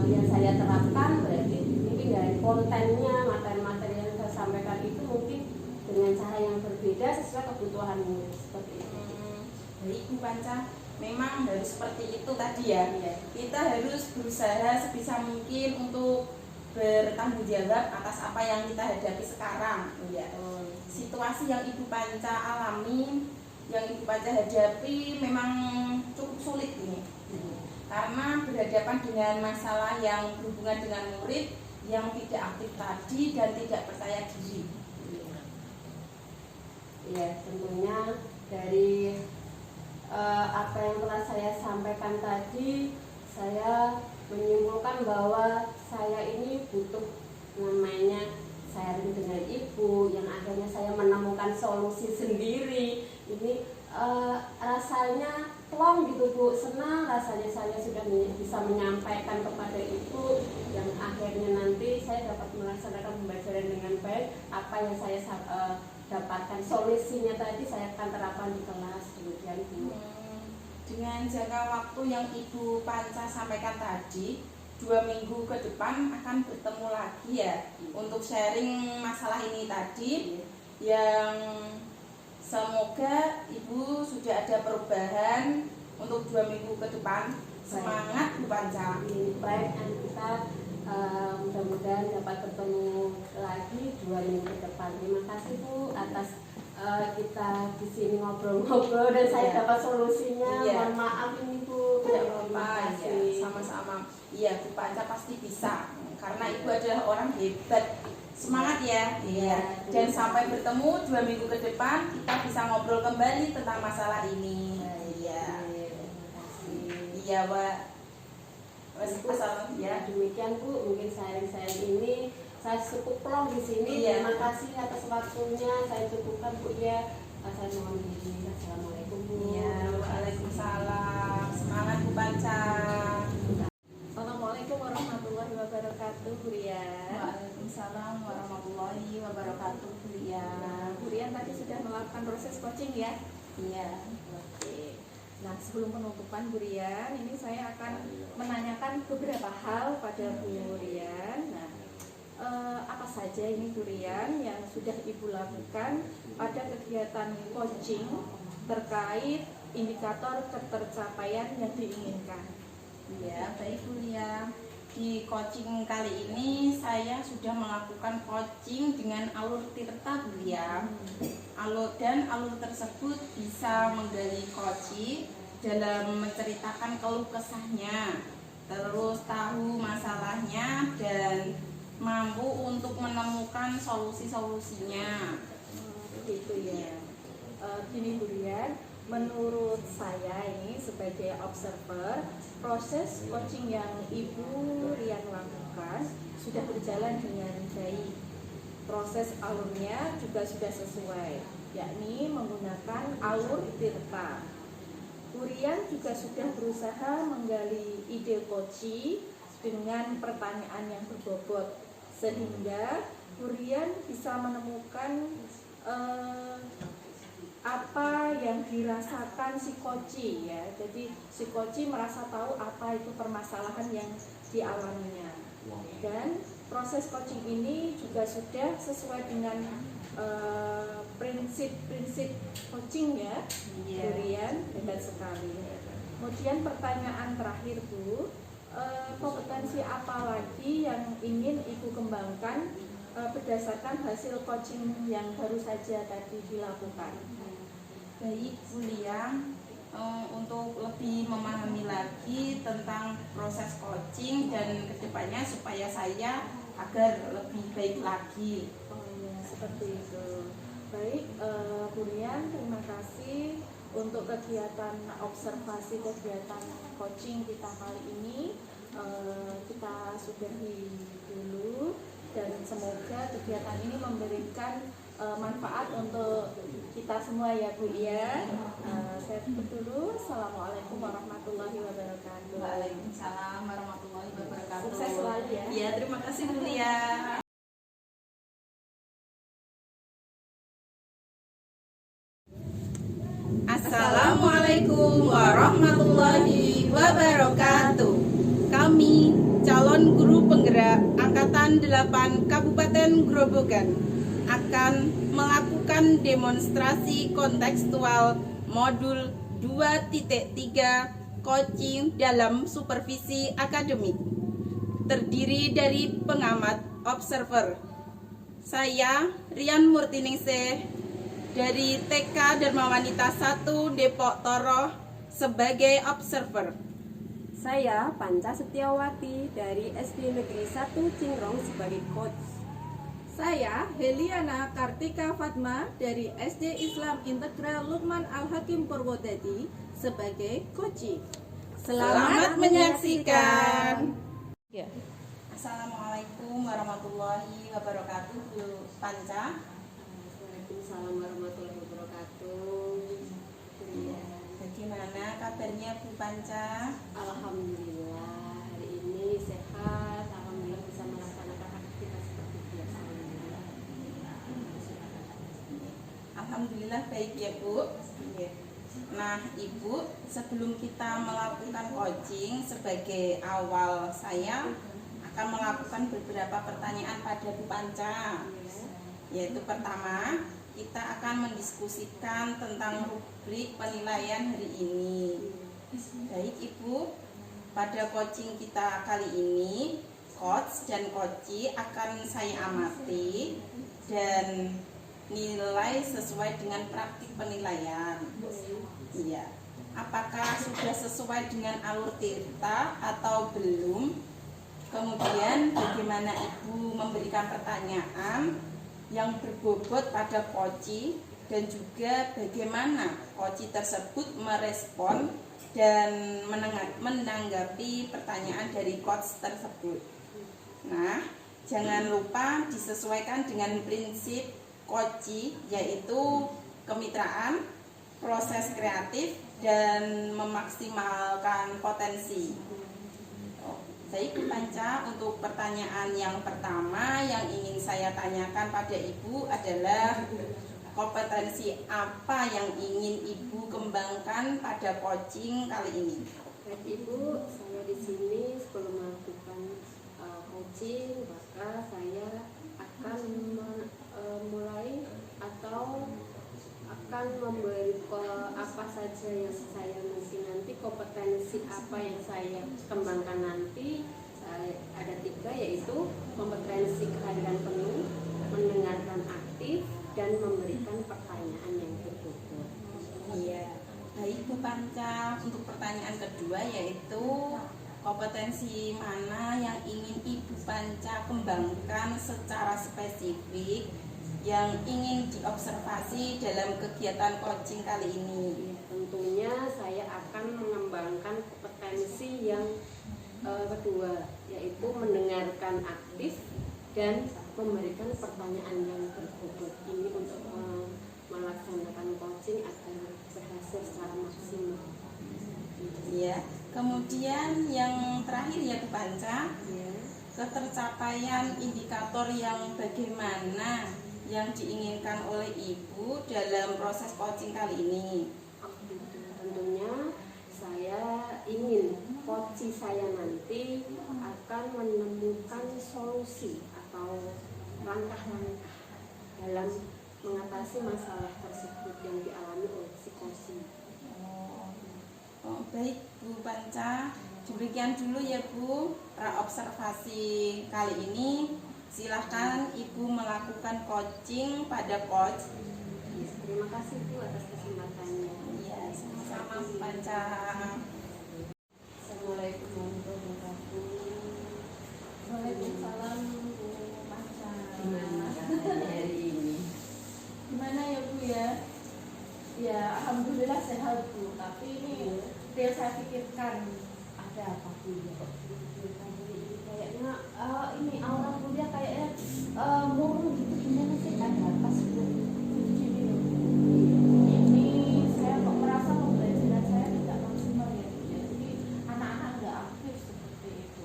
Speaker 2: yang saya terapkan. Berarti mungkin dari kontennya, materi-materi yang saya sampaikan itu mungkin dengan cara yang berbeda sesuai kebutuhan murid, seperti itu.
Speaker 3: Baik Bu Panca, memang harus seperti itu tadi ya. Kita harus berusaha sebisa mungkin untuk bertanggung jawab atas apa yang kita hadapi sekarang. Ya. Situasi yang Ibu Panca alami, yang Ibu Panca hadapi memang cukup sulit ini. Karena berhadapan dengan masalah yang berhubungan dengan murid yang tidak aktif tadi dan tidak percaya diri.
Speaker 2: Ya, tentunya dari apa yang telah saya sampaikan tadi, saya menyimpulkan bahwa saya ini butuh namanya sharing dengan ibu, yang akhirnya saya menemukan solusi sendiri. Ini rasanya kok plong gitu Bu, senang rasanya saya sudah bisa menyampaikan kepada Ibu yang akhirnya nanti saya dapat melaksanakan pembelajaran dengan baik. Apa yang saya dapatkan solusinya tadi saya akan terapkan di kelas kemudian Bu.
Speaker 3: Dengan jangka waktu yang Ibu Panca sampaikan tadi, 2 minggu ke depan akan bertemu lagi ya untuk sharing masalah ini tadi, yang semoga Ibu sudah ada perubahan untuk 2 minggu ke depan. Semangat Bu Panca.
Speaker 2: Baik, dan kita mudah-mudahan dapat bertemu lagi 2 minggu ke depan. Terima kasih Bu atas kita di sini ngobrol-ngobrol dan saya dapat solusinya. Mohon maaf ini Bu.
Speaker 3: Terima kasih. Sama-sama. Iya, Bu Panca pasti bisa karena Ibu adalah orang hebat. Semangat ya. Iya. Dan sampai bertemu 2 minggu ke depan kita bisa ngobrol kembali tentang masalah ini. Iya.
Speaker 2: Terima kasih.
Speaker 3: Iya, Pak.
Speaker 2: Ya, demikian Bu, mungkin sharing-sharing ini saya cukup plong di sini.
Speaker 3: Iya.
Speaker 2: Terima kasih atas waktunya. Saya cukupkan Bu ya. Saya mohon diri. Assalamualaikum Bu.
Speaker 3: Iya, waalaikumsalam. Semangat Bu Panca.
Speaker 1: Assalamualaikum warahmatullahi wabarakatuh, Bu Rian.
Speaker 3: Waalaikumsalam warahmatullahi wabarakatuh, Bu Rian.
Speaker 1: Nah, Bu Rian tadi sudah melakukan proses coaching ya?
Speaker 3: Iya.
Speaker 1: Oke. Nah, sebelum penutupan Bu Rian, ini saya akan menanyakan beberapa hal pada Bu Rian. Nah, apa saja ini Bu Rian yang sudah Ibu lakukan pada kegiatan coaching terkait indikator ketercapaian yang diinginkan?
Speaker 3: Iya, baik Bu Lia. Di coaching kali ini saya sudah melakukan coaching dengan alur tirta Bu Lia. Alur tersebut bisa menggali coaching dalam menceritakan keluh kesahnya, terus tahu masalahnya dan mampu untuk menemukan solusi-solusinya.
Speaker 1: Gitu ya. Gini Bu Rian, menurut saya ini sebagai observer, proses coaching yang Ibu Rian lakukan sudah berjalan dengan baik. Proses alurnya juga sudah sesuai, yakni menggunakan alur tirta. Bu Rian juga sudah berusaha menggali ide coaching dengan pertanyaan yang berbobot, sehingga Bu Rian bisa menemukan apa yang dirasakan si coach ya. Jadi si coach merasa tahu apa itu permasalahan yang dialaminya. Dan proses coaching ini juga sudah sesuai dengan prinsip-prinsip coaching ya. Durian hebat sekali. Kemudian pertanyaan terakhir Bu, kompetensi apa lagi yang ingin Ibu kembangkan berdasarkan hasil coaching yang baru saja tadi dilakukan?
Speaker 3: Baik Bu Lia, untuk lebih memahami lagi tentang proses coaching dan kedepannya supaya saya agar lebih baik lagi.
Speaker 1: Oh ya, seperti itu. Baik, Bu Rian, terima kasih untuk kegiatan observasi kegiatan coaching kita kali ini. Kita sudahi dulu dan semoga kegiatan ini memberikan manfaat untuk kita semua ya Bu ya. Saya tutup dulu. Assalamualaikum warahmatullahi wabarakatuh.
Speaker 3: Waalaikumsalam warahmatullahi wabarakatuh.
Speaker 1: Sukses selalu ya.
Speaker 3: Iya, terima kasih Bu Lia. Assalamualaikum warahmatullahi wabarakatuh. Kami calon guru penggerak Angkatan 8 Kabupaten Grobogan akan melakukan demonstrasi kontekstual modul 2.3 coaching dalam supervisi akademik. Terdiri dari pengamat observer. Saya Rian Murtiningsih dari TK Dharma Wanita 1 Depok Toroh sebagai observer.
Speaker 2: Saya Panca Setiawati dari SD Negeri 1 Cingrong sebagai coach.
Speaker 1: Saya Heliana Kartika Fatma dari SD Islam Integral Lukman Al-Hakim Purwodadi sebagai coaching.
Speaker 3: Selamat menyaksikan.
Speaker 1: Ya.
Speaker 3: Assalamualaikum warahmatullahi wabarakatuh, Bu Panca.
Speaker 2: Waalaikumsalam warahmatullahi wabarakatuh.
Speaker 3: Bagaimana kabarnya kabarnya Bu Panca?
Speaker 2: Alhamdulillah hari ini sehat, alhamdulillah bisa melaksanakan aktivitas seperti biasa.
Speaker 3: Alhamdulillah baik ya Bu. Nah Ibu, sebelum kita melakukan coaching, sebagai awal saya akan melakukan beberapa pertanyaan pada Bu Panca. Yaitu pertama, kita akan mendiskusikan tentang rubrik penilaian hari ini. Baik Ibu, pada coaching kita kali ini, coach dan coachee akan saya amati dan nilai sesuai dengan praktik penilaian. Iya. Apakah sudah sesuai dengan alur Tirta atau belum? Kemudian bagaimana Ibu memberikan pertanyaan yang berbobot pada coachee dan juga bagaimana coachee tersebut merespon dan menanggapi pertanyaan dari coach tersebut. Nah, jangan lupa disesuaikan dengan prinsip coachee, yaitu kemitraan, proses kreatif, dan memaksimalkan potensi. Baik Bu Panca, untuk pertanyaan yang pertama yang ingin saya tanyakan pada Ibu adalah kompetensi apa yang ingin Ibu kembangkan pada coaching kali ini?
Speaker 2: Baik Ibu, saya di sini sebelum melakukan coaching, maka saya akan mulai atau akan memberi apa saja yang saya nanti kompetensi apa yang saya kembangkan nanti. Ada 3, yaitu kompetensi kehadiran penuh, mendengarkan aktif, dan memberikan pertanyaan yang berbobot.
Speaker 3: Iya, baik Bu Panca. Untuk pertanyaan kedua yaitu kompetensi mana yang ingin Ibu Panca kembangkan secara spesifik yang ingin diobservasi dalam kegiatan coaching kali ini?
Speaker 2: Tentunya saya akan mengembangkan kompetensi yang kedua, yaitu mendengarkan aktif dan memberikan pertanyaan yang berbobot. Ini untuk melaksanakan coaching agar berhasil secara maksimal.
Speaker 3: Ya, kemudian yang terakhir ya Bu Panca, ketercapaian indikator yang bagaimana yang diinginkan oleh Ibu dalam proses coaching kali ini?
Speaker 2: Tentunya saya ingin coaching saya nanti akan menemukan solusi atau langkah-langkah dalam mengatasi masalah tersebut yang dialami oleh si coaching.
Speaker 3: Oh, baik Bu Panca, demikian dulu ya Bu observasi kali ini. Silahkan Ibu melakukan coaching pada coach.
Speaker 2: Terima kasih Bu atas kesempatannya.
Speaker 3: Iya, sama-sama Bu Panca.
Speaker 2: Assalamualaikum warahmatullahi wabarakatuh.
Speaker 1: Waalaikumsalam Bu Panca.
Speaker 2: Gimana hari ini?
Speaker 1: Gimana ya Bu ya? Ya alhamdulillah sehat Bu. Tapi ini yang saya pikirkan,
Speaker 2: Ada apa Bu ya? Kayaknya ini aura kuliah kayaknya murung gitu, gimana sih? Ada apa sih Bu?
Speaker 1: begini loh Bu. Ini saya kok merasa pembelajaran saya tidak maksimal ya Bu ya. Jadi anak-anak nggak aktif seperti itu.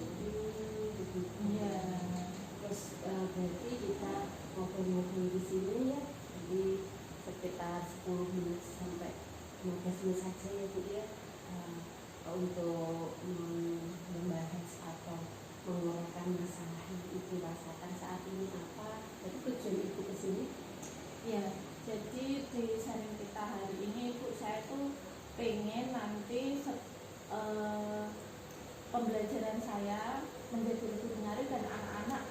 Speaker 1: Iya.
Speaker 2: Terus berarti kita ngobrol-ngobrol di sini ya, jadi sekitar 10 menit sampai 15 menit saja ya Bu ya, untuk membahas atau menguraikan masalah yang Ibu rasakan saat ini apa. Jadi tujuan Ibu ke sini?
Speaker 1: Ya, jadi di sharing kita hari ini Bu, saya tuh pengen nanti pembelajaran saya menjadi lebih menarik dan anak-anak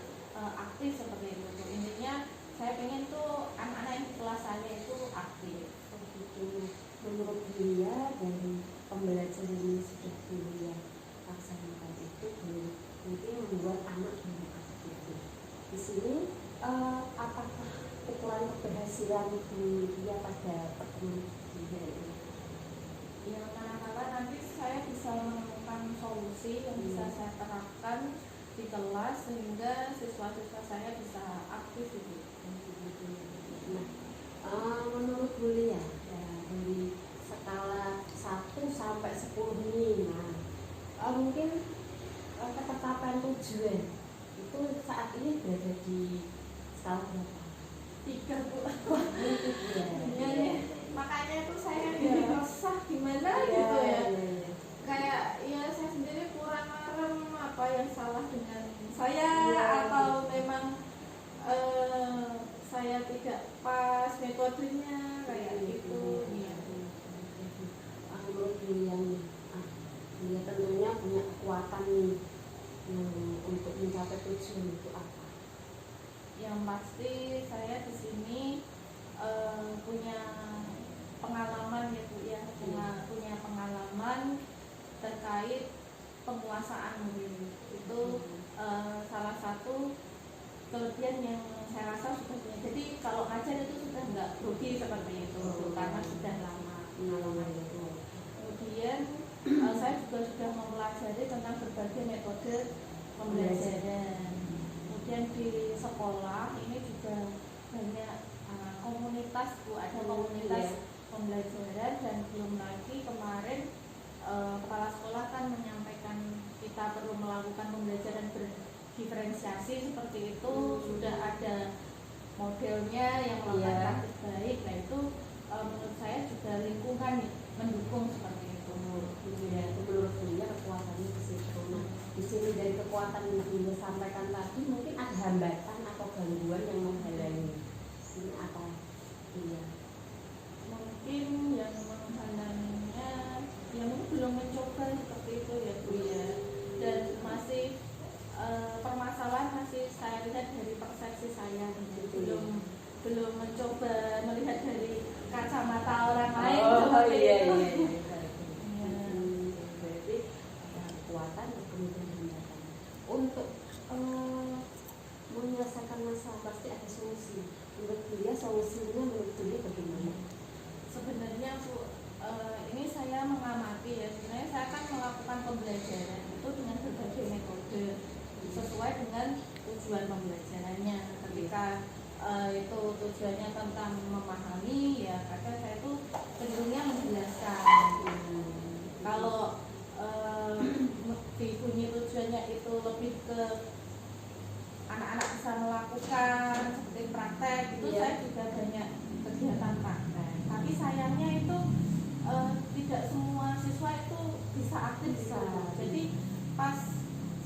Speaker 1: aktif seperti itu Bu. Intinya saya pengen tuh anak-anak yang di kelas saya itu aktif.
Speaker 2: Begitu. Menurut Bulia dari pembelajaran yang sudah Bulia laksanakan itu nanti membuat anak lebih aktif. Di sini apakah ukuran keberhasilan Bulia pada pertemuan Bulia ini?
Speaker 1: Ya, manakala nanti saya bisa menemukan solusi yang bisa saya terapkan di kelas sehingga siswa-siswa saya bisa aktif gitu.
Speaker 2: Nah, menurut Bulia ya, dari skala 1 sampai sampai 10 ini. Nah, mungkin ketetapan tujuan itu saat ini berada di skala berapa?
Speaker 1: 3 Bu.
Speaker 2: Ya,
Speaker 1: Ya. Makanya itu saya resah gimana gitu ya. Kayak ya saya sendiri kurang arem apa yang salah dengan saya atau memang saya tidak pas metodenya kayak gitu.
Speaker 2: Menurut Julian, dia tentunya punya kekuatan nih untuk mencapai tujuan itu apa?
Speaker 1: Yang pasti saya di sini punya pengalaman ya Bu ya, punya pengalaman terkait penguasaan mobil. Itu salah satu kelebihan yang saya rasa sudah punya. Jadi kalau ngajar itu sudah nggak rugi seperti itu karena sudah lama pengalaman itu. Kemudian saya juga sudah mempelajari tentang berbagai metode pembelajaran. Kemudian di sekolah ini juga banyak komunitas Bu, ada komunitas pembelajaran, dan belum lagi kemarin kepala sekolah kan menyampaikan kita perlu melakukan pembelajaran berdiferensiasi seperti itu. Sudah ada modelnya yang melakukan praktik baik. Nah itu menurut saya juga lingkungan mendukung seperti itu.
Speaker 2: Ya, itu menurut dia kekuatannya di situ. Nah, di sini dari kekuatan yang dia sampaikan tadi mungkin ada hambatan atau gangguan yang menghalangi. Ini apa? Iya.
Speaker 1: Mungkin yang menghalanginya ya mungkin belum mencoba seperti itu ya Bu ya. Dan masih permasalahan masih saya lihat dari persepsi saya, belum mencoba melihat dari kacamata orang lain seperti itu.
Speaker 2: Berarti ada kekuatan dan kemudian hambatan. Untuk menyelesaikan masalah pasti ada solusi. Menurut dia solusinya menurut dia bagaimana?
Speaker 1: Sebenarnya Bu, ini saya mengamati ya, sebenarnya saya akan melakukan pembelajaran itu dengan berbagai metode sesuai dengan tujuan pembelajarannya. Ketika itu tujuannya tentang memahami, ya kadang saya itu cenderungnya menjelaskan. Kalau dibunyi tujuannya itu lebih ke anak-anak bisa melakukan seperti praktek, itu saya juga banyak kegiatan praktek. Tapi sayangnya itu tidak semua siswa itu bisa aktif di sana. Jadi pas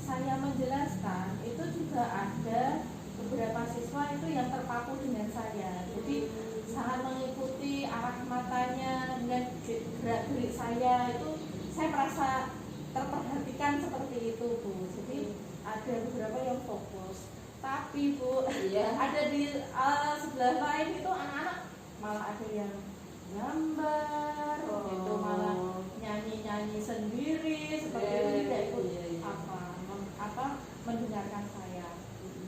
Speaker 1: saya menjelaskan itu juga ada beberapa siswa itu yang terpaku dengan saya. Jadi sangat mengikuti arah matanya dengan gerak-gerik saya, itu saya merasa terperhatikan seperti itu Bu. Jadi ada beberapa yang fokus. Tapi Bu, ada di sebelah lain itu anak-anak malah ada yang gambar, itu malah nyanyi-nyanyi sendiri seperti itu, tidak ikut mendengarkan saya.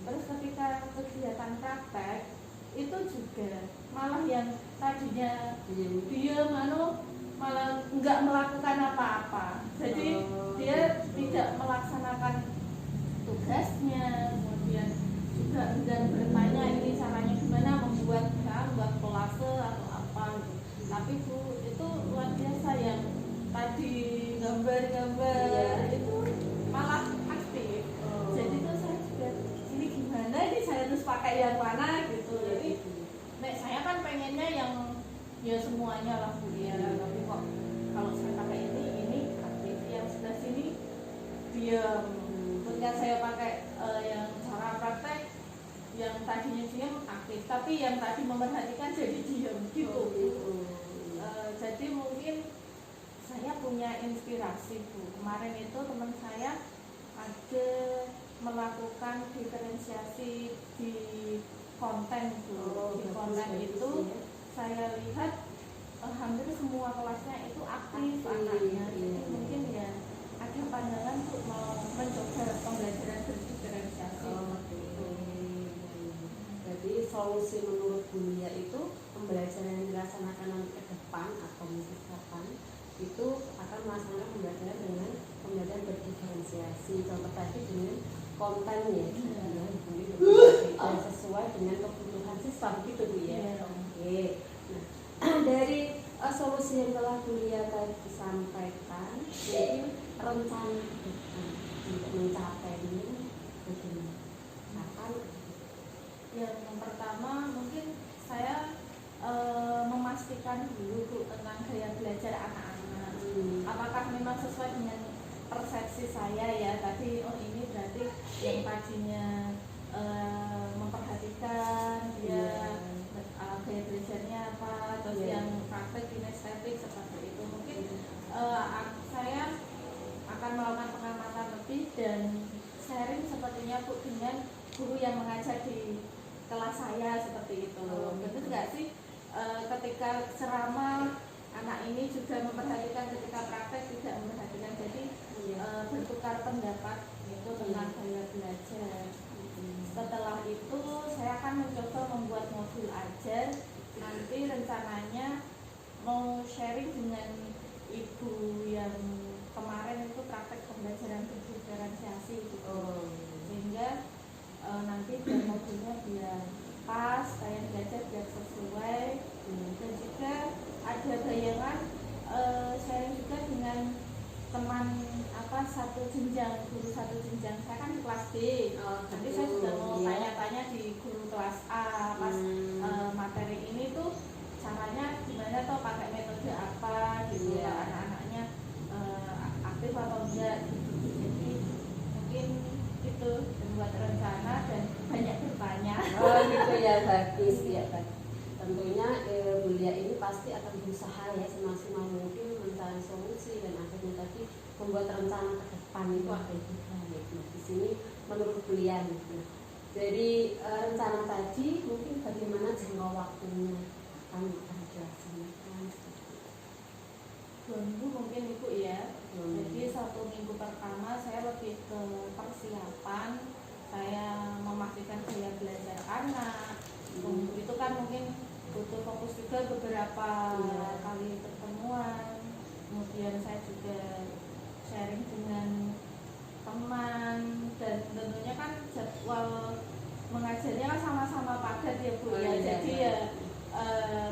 Speaker 1: Terus ketika kegiatan praktek itu juga malah yang tadinya dia malah nggak melakukan apa-apa. Jadi dia tidak melaksanakan tugasnya, kemudian juga enggan bertanya ini caranya gimana membuat kolase atau apa gitu. Tapi Bu, itu luar biasa yang tadi gambar-gambar itu malah aktif. Jadi tuh saya juga ini gimana ini saya harus pakai yang mana gitu. Jadi saya kan pengennya yang ya semuanya lah Bu ya. Tapi kok kalau saya pakai ini aktif, yang sebelah sini diam. Kemudian saya pakai yang cara praktek, yang tadinya diam aktif, tapi yang tadi memerhatikan jadi diam gitu. Jadi mungkin saya punya inspirasi Bu. Kemarin itu teman saya ada melakukan diferensiasi di konten Bu. Di konten itu saya lihat hampir semua kelasnya itu aktif anaknya. Jadi mungkin ya ada pandangan untuk mau mencoba pembelajaran berdiferensiasi.
Speaker 2: Jadi solusi menurut dunia itu pembelajaran yang dilaksanakan nanti ke depan atau mungkin kapan itu akan melaksanakan pembelajaran dengan pembelajaran berdiferensiasi. Contoh tadi dengan kontennya, dan sesuai dengan kebutuhan siswa begitu Bu ya. Oke. Nah, dari solusi yang telah Bulia tadi sampaikan, jadi rencana ke depan untuk mencapainya bagaimana? Kapan?
Speaker 1: Yang pertama mungkin saya memastikan dulu Bu, tentang gaya belajar anak-anak. Apakah memang sesuai dengan persepsi saya ya tadi, oh ini berarti yang tadinya memperhatikan dia gaya belajarnya apa, terus yang praktek kinestetik seperti itu. Mungkin saya akan melakukan pengamatan lebih dan sharing sepertinya Bu dengan guru yang mengajar di kelas saya seperti itu. Betul nggak sih ketika ceramah anak ini juga memperhatikan, ketika praktek tidak memperhatikan, jadi bertukar pendapat itu tentang gaya belajar. Setelah itu saya akan mencoba membuat modul ajar, nanti rencananya mau sharing dengan ibu yang kemarin itu praktek pembelajaran berdiferensiasi gitu. Sehingga nanti biar modulnya biar pas, kayak belajar biar sesuai. Dan juga ada bayangan sharing juga dengan teman satu jenjang, guru satu jenjang. Saya kan di kelas B, nanti saya juga mau tanya-tanya di guru kelas A pas materi ini tuh caranya gimana, tuh pakai metode apa gitu, anak-anaknya aktif atau enggak gitu. Jadi mungkin itu membuat rencana dan banyak bertanya.
Speaker 2: Gitu ya, bagus ya Pak. Tentunya Bulia ini pasti akan berusaha ya semaksimal mungkin mencari solusi dan akhirnya tadi membuat rencana ke depan itu akan lebih baik. Nah, di sini menurut Bulia gitu. Dari rencana tadi mungkin bagaimana jangka waktunya akan dilaksanakan?
Speaker 1: 2 minggu mungkin Ibu ya. Jadi 1 minggu pertama saya lebih ke persiapan, saya memastikan gaya belajar anak. Itu kan mungkin butuh fokus juga beberapa kali pertemuan. Kemudian saya juga sharing dengan teman, dan tentunya kan jadwal mengajarnya kan sama-sama padat ya Bu ya. Jadi ya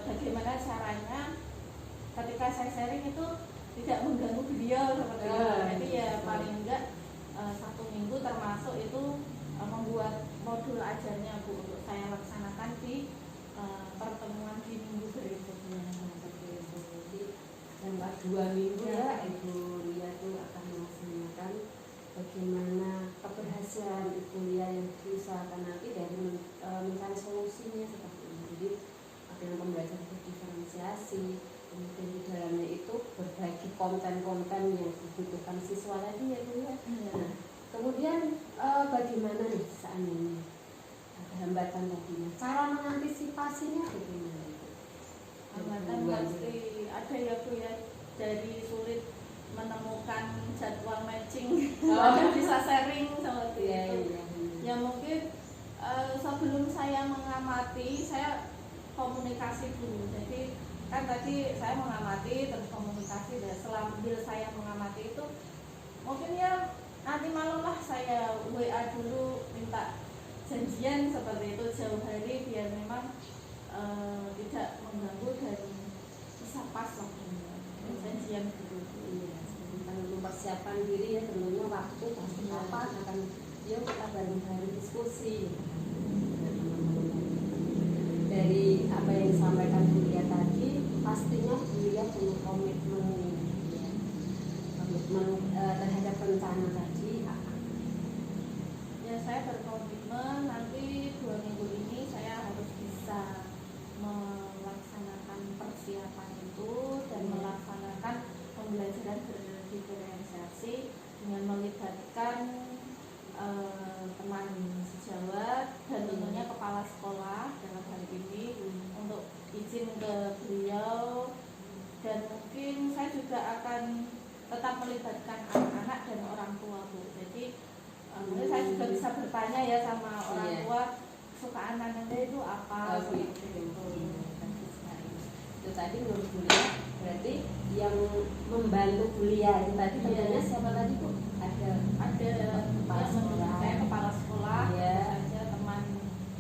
Speaker 1: bagaimana caranya ketika saya sharing itu tidak mengganggu beliau seperti itu. Jadi ya paling enggak 1 minggu termasuk itu membuat modul ajarnya Bu untuk saya laksanakan di pertemuan di minggu berikutnya.
Speaker 2: Jadi jangka 2 minggu ya Ibu Lia itu akan melaksanakan bagaimana keberhasilan Ibu Lia yang diusahakan nanti dari mencari solusinya seperti ini. Jadi dengan pembelajaran berdiferensiasi, kemudian di dalamnya itu berbagi konten-konten yang dibutuhkan siswa tadi ya Bu ya. Nah, kemudian bagaimana nih seandainya ada hambatan tadinya, cara mengantisipasinya bagaimana?
Speaker 1: Hambatan pasti ada ya Bu ya, dari sulit menemukan jadwal matching bisa sharing seperti itu. Ya mungkin sebelum saya mengamati, saya komunikasi dulu. Jadi kan tadi saya mengamati terus komunikasi, dan sambil saya mengamati itu mungkin ya nanti malam lah saya WA dulu minta janjian seperti itu jauh hari biar memang tidak mengganggu dan bisa pas waktunya janjian dulu.
Speaker 2: Mempersiapkan diri ya, tentunya waktu pasti kapan akan yuk kita bareng-bareng diskusi. Dari apa yang disampaikan Bulia tadi, pastinya Bulia punya komitmen terhadap rencana tadi.
Speaker 1: Ya saya berkomitmen nanti 2 minggu ini saya harus bisa melaksanakan persiapan itu dan melaksanakan pembelajaran berdiferensiasi dengan melibatkan teman sejawat dan tentunya kepala sekolah dalam hal ini untuk izin ke beliau, dan mungkin saya juga akan tetap melibatkan anak-anak dan orang tua Bu. Jadi mungkin saya juga bisa bertanya ya sama orang tua, kesukaan anaknya itu apa seperti itu.
Speaker 2: Itu tadi menurut Bulia berarti yang membantu Bulia itu tadi tentunya siapa tadi Bu? Ada
Speaker 1: kepala sekolah, saya kepala sekolah, saja teman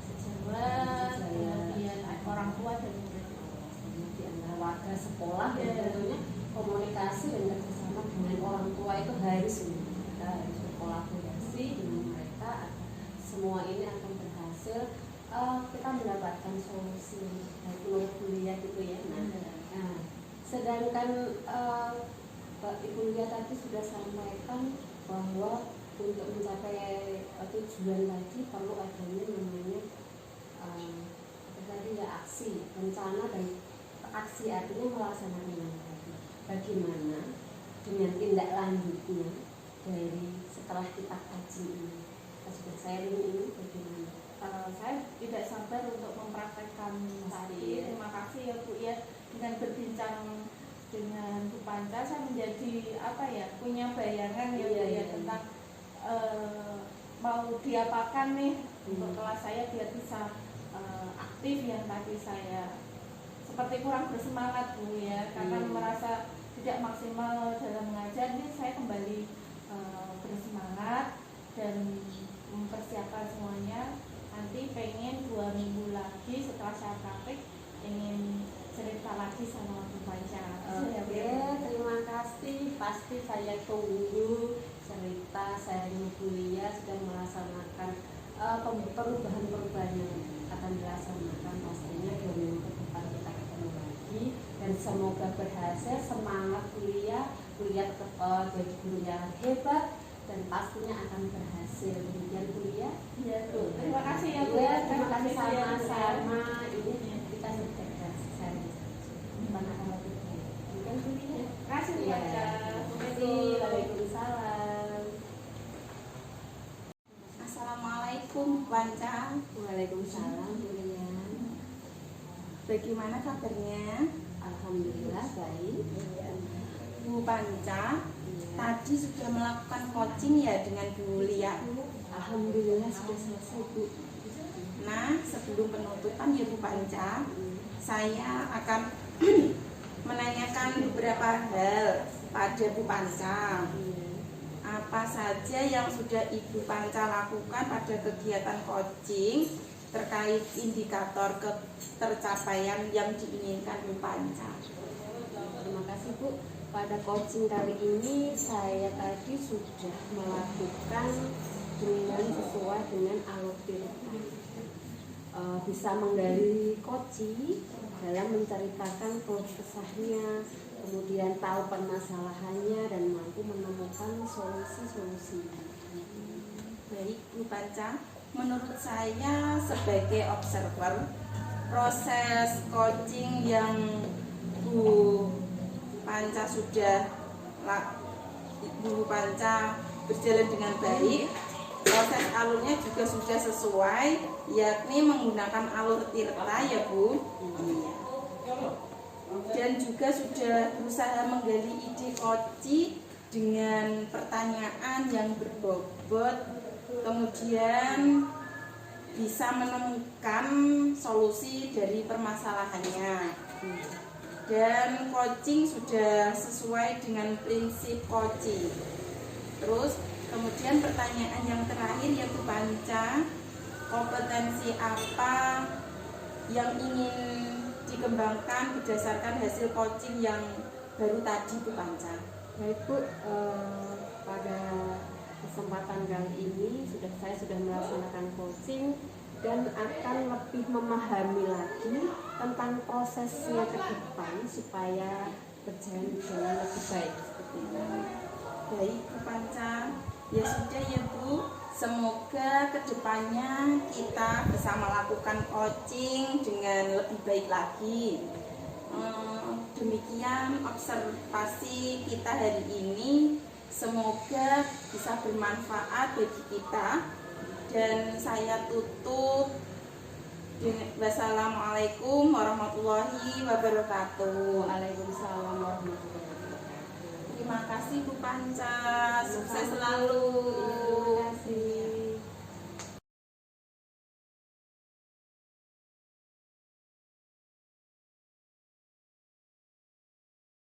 Speaker 1: sejawat, kemudian orang tua dan murid.
Speaker 2: adalah warga sekolah dan tentunya komunikasi dan kerjasama dengan orang tua itu harus, kita harus berkolaborasi dengan mereka agar semua ini akan berhasil, kita mendapatkan solusi baik menurut kuliah gitu ya. Nah, sedangkan Ibu Lia tadi sudah sampaikan bahwa untuk mencapai tujuan tadi perlu adanya namanya aksi, rencana dan aksi, artinya melaksanakan yang tadi. Bagaimana dengan tindak lanjutnya dari setelah kita kaji ini, sudah sharing ini bagaimana?
Speaker 1: Saya tidak sabar untuk mempraktekkan tadi. Terima kasih ya Bu ya, dengan berbincang dengan Bu Panca saya menjadi punya bayangan ya Bu ya tentang mau diapakan nih untuk kelas saya biar bisa aktif yang tadi saya seperti kurang bersemangat Bu ya, karena merasa tidak maksimal dalam mengajar. Ini saya kembali bersemangat dan mempersiapkan semuanya. Nanti pengen 2 minggu lagi setelah saya praktik ingin cerita lagi sama Bu Panca.
Speaker 2: Oke, terima kasih. Pasti saya tunggu cerita sharing Bu Lia sudah melaksanakan perubahan-perubahan yang akan dilaksanakan. Pastinya 2 minggu ke depan kita ketemu lagi dan semoga berhasil. Semangat Bu Lia tetap jadi guru yang hebat dan pastinya akan berhasil. Demikian Bu Lia.
Speaker 1: Iya Bu, terima kasih ya Bu.
Speaker 2: Terima kasih sama-sama. Ini kita sudah sharing. Gimana kalau kita? Mungkin Bu Lia.
Speaker 1: Terima kasih Bu Panca.
Speaker 2: Waalaikumsalam.
Speaker 3: Assalamualaikum Bu Panca.
Speaker 2: Waalaikumsalam Bu Lia.
Speaker 3: Bagaimana kabarnya?
Speaker 2: Alhamdulillah baik.
Speaker 3: Bu Panca, tadi sudah melakukan coaching ya dengan Bu Lia.
Speaker 2: Alhamdulillah sudah selesai Bu.
Speaker 3: Nah, sebelum penutupan ya Bu Panca, saya akan menanyakan beberapa hal pada Bu Panca. Apa saja yang sudah Ibu Panca lakukan pada kegiatan coaching terkait indikator ketercapaian yang diinginkan Bu Panca?
Speaker 2: Terima kasih Bu. Pada coaching kali ini saya tadi sudah melakukan dengan sesuai dengan alur cerita. Bisa menggali coaching dalam menceritakan keluh kesahnya, kemudian tahu permasalahannya dan mampu menemukan solusi-solusi.
Speaker 3: Baik Bu Panca, menurut saya sebagai observer, proses coaching yang Bu Panca Bu Panca berjalan dengan baik, proses alurnya juga sudah sesuai, yakni menggunakan alur tirta ya Bu. Dan juga sudah berusaha menggali ide coaching dengan pertanyaan yang berbobot, kemudian bisa menemukan solusi dari permasalahannya. Dan coaching sudah sesuai dengan prinsip coaching. Terus kemudian pertanyaan yang terakhir ya Bu Panca, kompetensi apa yang ingin dikembangkan berdasarkan hasil coaching yang baru tadi Bu Panca?
Speaker 2: Baik Bu, pada kesempatan kali ini saya sudah melaksanakan coaching dan akan lebih memahami lagi tentang prosesnya ke depan supaya berjalan dengan lebih baik seperti itu.
Speaker 3: Baik Bu Panca, ya sudah ya Bu, semoga kedepannya kita bisa melakukan coaching dengan lebih baik lagi. Demikian observasi kita hari ini, semoga bisa bermanfaat bagi kita. Dan saya tutup dengan wassalamualaikum warahmatullahi wabarakatuh.
Speaker 2: Waalaikumsalam warahmatullahi wabarakatuh.
Speaker 3: Terima kasih Bu Panca, sukses selalu.